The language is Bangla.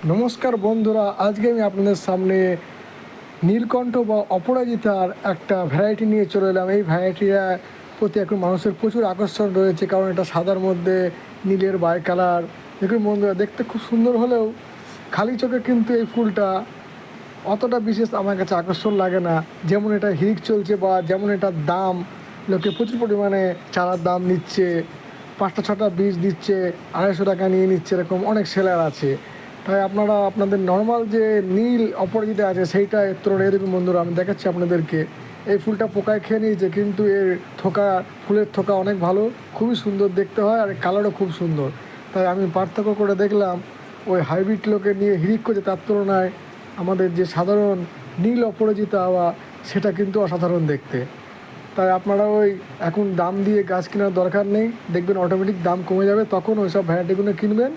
নমস্কার বন্ধুরা, আজকে আমি আপনাদের সামনে নীলকণ্ঠ বা অপরাজিতার একটা ভ্যারাইটি নিয়ে চলে এলাম। এই ভ্যারাইটিটা প্রতি এখন মানুষের প্রচুর আকর্ষণ রয়েছে, কারণ এটা সাদার মধ্যে নীলের বাই কালার। দেখুন বন্ধুরা, দেখতে খুব সুন্দর হলেও খালি চোখে কিন্তু এই ফুলটা অতটা বিশেষ আমার কাছে আকর্ষণ লাগে না। যেমন এটা হিট চলছে বা যেমন এটার দাম, লোকে প্রচুর পরিমাণে চারার দাম নিচ্ছে, 5টা 6টা বীজ দিচ্ছে, 250 টাকা নিয়ে নিচ্ছে, এরকম অনেক সেলার আছে। তাই আপনারা আপনাদের নর্মাল যে নীল অপরাজিতা আছে সেইটা এর তুলনায় দেখুন বন্ধুরা, আমি দেখাচ্ছি আপনাদেরকে। এই ফুলটা পোকায় খেয়ে নিয়েছে, কিন্তু এর থোকা, ফুলের থোকা অনেক ভালো, খুবই সুন্দর দেখতে হয়, আর কালারও খুব সুন্দর। তাই আমি পার্থক্য করে দেখলাম, ওই হাইব্রিড লোকে নিয়ে হিরিক করছে, তার তুলনায় আমাদের যে সাধারণ নীল অপরাজিতা বা সেটা কিন্তু অসাধারণ দেখতে। তাই আপনারা ওই এখন দাম দিয়ে গাছ কেনার দরকার নেই, দেখবেন অটোমেটিক দাম কমে যাবে, তখন ওই সব ভ্যারাইটিগুলো কিনবেন।